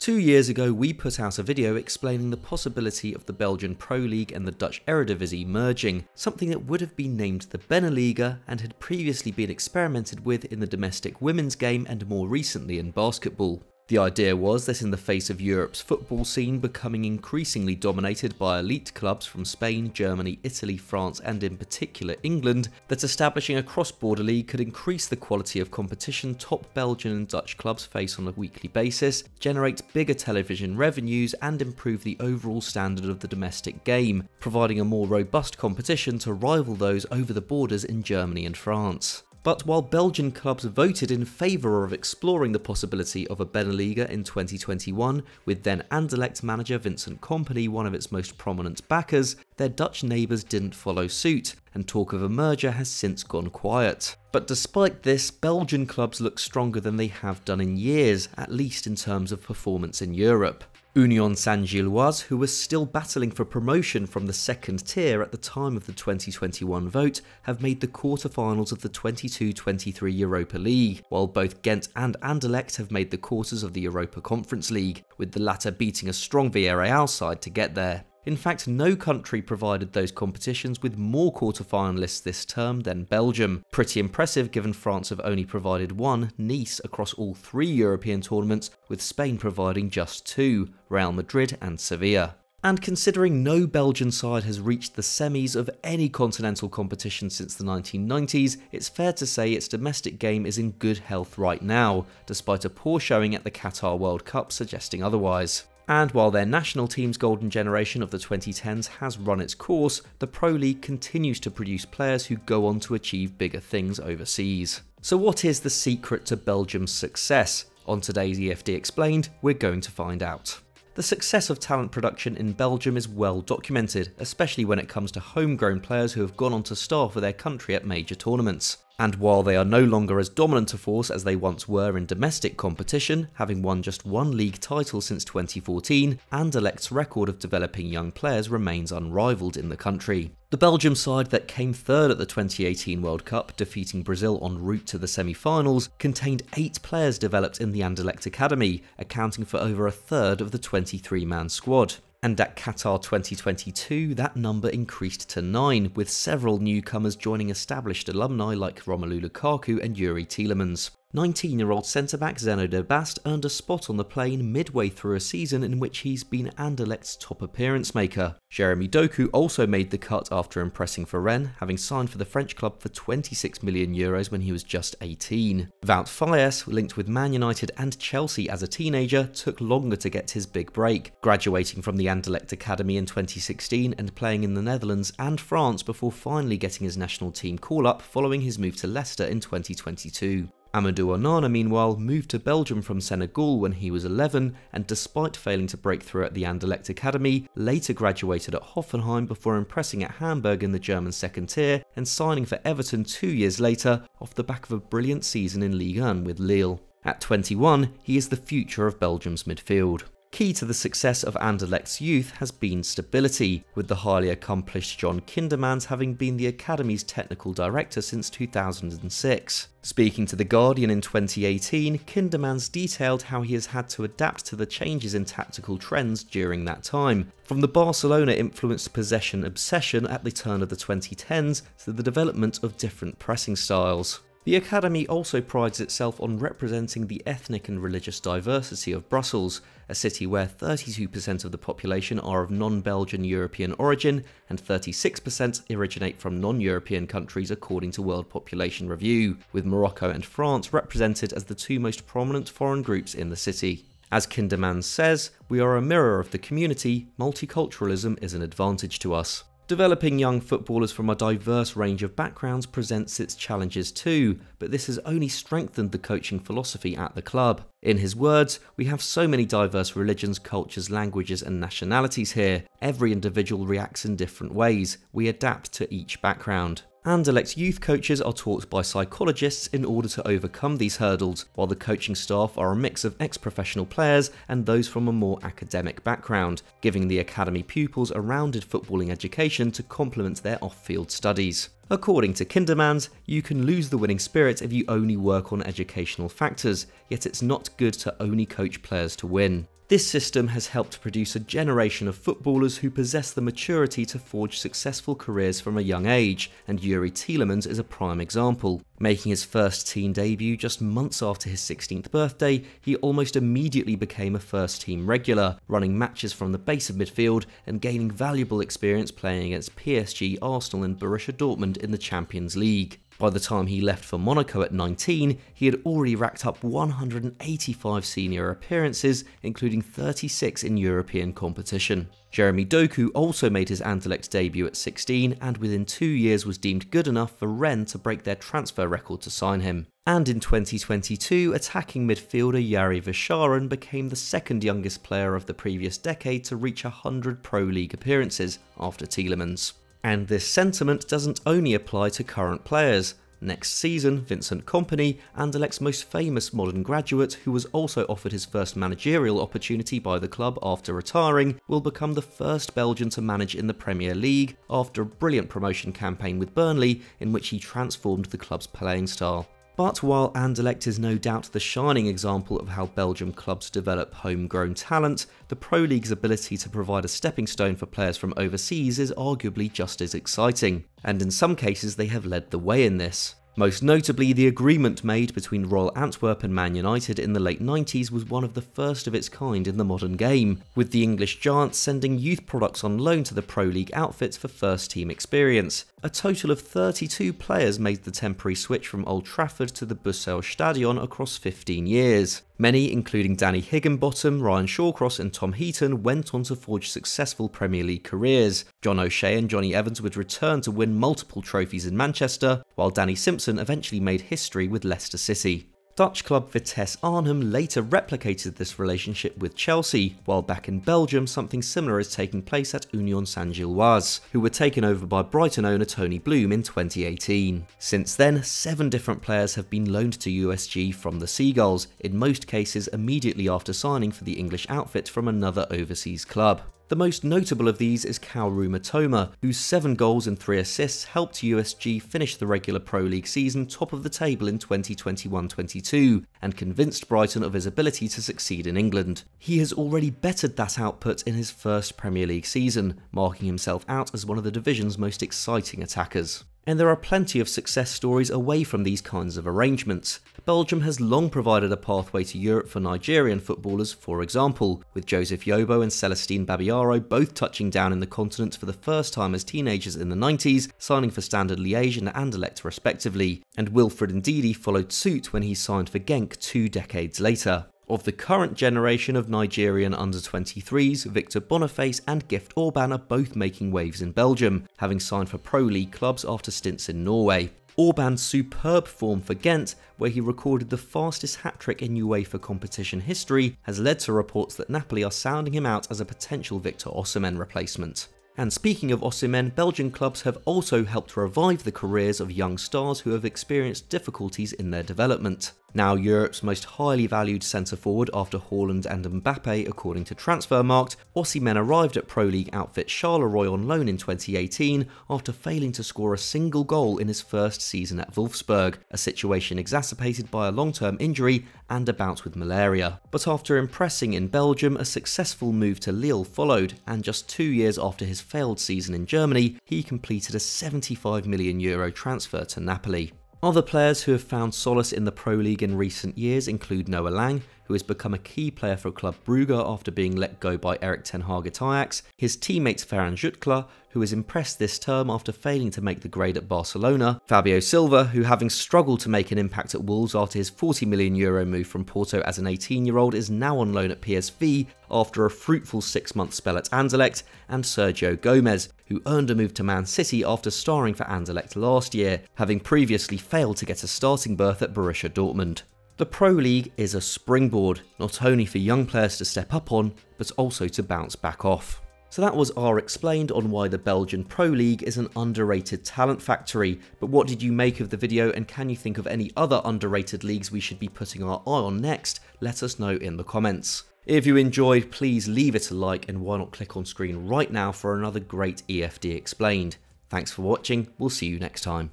2 years ago, we put out a video explaining the possibility of the Belgian Pro League and the Dutch Eredivisie merging, something that would have been named the BeNeLiga and had previously been experimented with in the domestic women's game and more recently in basketball. The idea was that in the face of Europe's football scene becoming increasingly dominated by elite clubs from Spain, Germany, Italy, France and in particular England, that establishing a cross-border league could increase the quality of competition top Belgian and Dutch clubs face on a weekly basis, generate bigger television revenues and improve the overall standard of the domestic game, providing a more robust competition to rival those over the borders in Germany and France. But while Belgian clubs voted in favour of exploring the possibility of a BeNeLiga in 2021, with then-Anderlecht manager Vincent Kompany one of its most prominent backers, their Dutch neighbours didn't follow suit, and talk of a merger has since gone quiet. But despite this, Belgian clubs look stronger than they have done in years, at least in terms of performance in Europe. Union Saint-Gilloise, who was still battling for promotion from the second tier at the time of the 2021 vote, have made the quarter-finals of the 22-23 Europa League, while both Ghent and Anderlecht have made the quarters of the Europa Conference League, with the latter beating a strong Villarreal side to get there. In fact, no country provided those competitions with more quarter-finalists this term than Belgium. Pretty impressive given France have only provided one, Nice, across all 3 European tournaments, with Spain providing just 2, Real Madrid and Sevilla. And considering no Belgian side has reached the semis of any continental competition since the 1990s, it's fair to say its domestic game is in good health right now, despite a poor showing at the Qatar World Cup suggesting otherwise. And while their national team's golden generation of the 2010s has run its course, the Pro League continues to produce players who go on to achieve bigger things overseas. So what is the secret to Belgium's success? On today's EFD Explained, we're going to find out. The success of talent production in Belgium is well documented, especially when it comes to homegrown players who have gone on to star for their country at major tournaments. And while they are no longer as dominant a force as they once were in domestic competition, having won just 1 league title since 2014, Anderlecht's record of developing young players remains unrivaled in the country. The Belgium side that came third at the 2018 World Cup, defeating Brazil en route to the semi-finals, contained 8 players developed in the Anderlecht Academy, accounting for over a third of the 23-man squad. And at Qatar 2022, that number increased to 9, with several newcomers joining established alumni like Romelu Lukaku and Yuri Tielemans. 19-year-old centre-back Zeno de Bast earned a spot on the plane midway through a season in which he's been Anderlecht's top appearance maker. Jeremy Doku also made the cut after impressing for Rennes, having signed for the French club for €26 million when he was just 18. Wout Faes, linked with Man United and Chelsea as a teenager, took longer to get his big break, graduating from the Anderlecht Academy in 2016 and playing in the Netherlands and France before finally getting his national team call-up following his move to Leicester in 2022. Amadou Onana, meanwhile, moved to Belgium from Senegal when he was 11 and despite failing to break through at the Anderlecht Academy, later graduated at Hoffenheim before impressing at Hamburg in the German second tier and signing for Everton 2 years later off the back of a brilliant season in Ligue 1 with Lille. At 21, he is the future of Belgium's midfield. Key to the success of Anderlecht's youth has been stability, with the highly accomplished John Kindermans having been the Academy's technical director since 2006. Speaking to The Guardian in 2018, Kindermans detailed how he has had to adapt to the changes in tactical trends during that time, from the Barcelona-influenced possession obsession at the turn of the 2010s to the development of different pressing styles. The Academy also prides itself on representing the ethnic and religious diversity of Brussels, a city where 32% of the population are of non-Belgian European origin and 36% originate from non-European countries according to World Population Review, with Morocco and France represented as the 2 most prominent foreign groups in the city. As Kindermans says, "We are a mirror of the community, multiculturalism is an advantage to us." Developing young footballers from a diverse range of backgrounds presents its challenges too, but this has only strengthened the coaching philosophy at the club. In his words, "We have so many diverse religions, cultures, languages and nationalities here. Every individual reacts in different ways. We adapt to each background." Anderlecht's youth coaches are taught by psychologists in order to overcome these hurdles, while the coaching staff are a mix of ex-professional players and those from a more academic background, giving the academy pupils a rounded footballing education to complement their off-field studies. According to Kindermans, you can lose the winning spirit if you only work on educational factors, yet it's not good to only coach players to win. This system has helped produce a generation of footballers who possess the maturity to forge successful careers from a young age, and Youri Tielemans is a prime example. Making his first team debut just months after his 16th birthday, he almost immediately became a first-team regular, running matches from the base of midfield and gaining valuable experience playing against PSG, Arsenal and Borussia Dortmund in the Champions League. By the time he left for Monaco at 19, he had already racked up 185 senior appearances, including 36 in European competition. Jeremy Doku also made his Anderlecht debut at 16 and within 2 years was deemed good enough for Rennes to break their transfer record to sign him. And in 2022, attacking midfielder Jari Verscharen became the second youngest player of the previous decade to reach 100 Pro League appearances after Tielemans. And this sentiment doesn't only apply to current players. Next season, Vincent Kompany, Anderlecht's most famous modern graduate, who was also offered his first managerial opportunity by the club after retiring, will become the first Belgian to manage in the Premier League after a brilliant promotion campaign with Burnley in which he transformed the club's playing style. But while Anderlecht is no doubt the shining example of how Belgian clubs develop homegrown talent, the Pro League's ability to provide a stepping stone for players from overseas is arguably just as exciting, and in some cases they have led the way in this. Most notably, the agreement made between Royal Antwerp and Man United in the late 90s was one of the first of its kind in the modern game, with the English giants sending youth products on loan to the Pro League outfits for first-team experience. A total of 32 players made the temporary switch from Old Trafford to the Bussell Stadion across 15 years. Many, including Danny Higginbottom, Ryan Shawcross and Tom Heaton, went on to forge successful Premier League careers. John O'Shea and Johnny Evans would return to win multiple trophies in Manchester, while Danny Simpson eventually made history with Leicester City. Dutch club Vitesse Arnhem later replicated this relationship with Chelsea, while back in Belgium something similar is taking place at Union Saint-Gilloise, who were taken over by Brighton owner Tony Bloom in 2018. Since then, 7 different players have been loaned to USG from the Seagulls, in most cases immediately after signing for the English outfit from another overseas club. The most notable of these is Kaoru Mitoma, whose 7 goals and 3 assists helped USG finish the regular Pro League season top of the table in 2021-22 and convinced Brighton of his ability to succeed in England. He has already bettered that output in his first Premier League season, marking himself out as one of the division's most exciting attackers. And there are plenty of success stories away from these kinds of arrangements. Belgium has long provided a pathway to Europe for Nigerian footballers, for example, with Joseph Yobo and Celestine Babiaro both touching down in the continent for the first time as teenagers in the 90s, signing for Standard Liège and Anderlecht respectively, and Wilfred Ndidi followed suit when he signed for Genk 2 decades later. Of the current generation of Nigerian under-23s, Victor Boniface and Gift Orban are both making waves in Belgium, having signed for Pro League clubs after stints in Norway. Orban's superb form for Ghent, where he recorded the fastest hat-trick in UEFA competition history, has led to reports that Napoli are sounding him out as a potential Victor Osimhen replacement. And speaking of Osimhen, Belgian clubs have also helped revive the careers of young stars who have experienced difficulties in their development. Now Europe's most highly valued centre-forward after Haaland and Mbappe according to Transfermarkt, Osimhen arrived at Pro League outfit Charleroi on loan in 2018 after failing to score a single goal in his first season at Wolfsburg, a situation exacerbated by a long-term injury and a bout with malaria. But after impressing in Belgium, a successful move to Lille followed, and just 2 years after his failed season in Germany, he completed a €75 million transfer to Napoli. Other players who have found solace in the Pro League in recent years include Noah Lang, who has become a key player for Club Brugge after being let go by Erik ten Hag at Ajax, his teammate Ferran Jutgla, who has impressed this term after failing to make the grade at Barcelona, Fabio Silva, who having struggled to make an impact at Wolves after his €40 million move from Porto as an 18-year-old is now on loan at PSV after a fruitful 6-month spell at Anderlecht, and Sergio Gomez, who earned a move to Man City after starring for Anderlecht last year, having previously failed to get a starting berth at Borussia Dortmund. The Pro League is a springboard, not only for young players to step up on, but also to bounce back off. So that was our explained on why the Belgian Pro League is an underrated talent factory, but what did you make of the video, and can you think of any other underrated leagues we should be putting our eye on next? Let us know in the comments. If you enjoyed, please leave it a like, and why not click on screen right now for another great EFD Explained. Thanks for watching, we'll see you next time.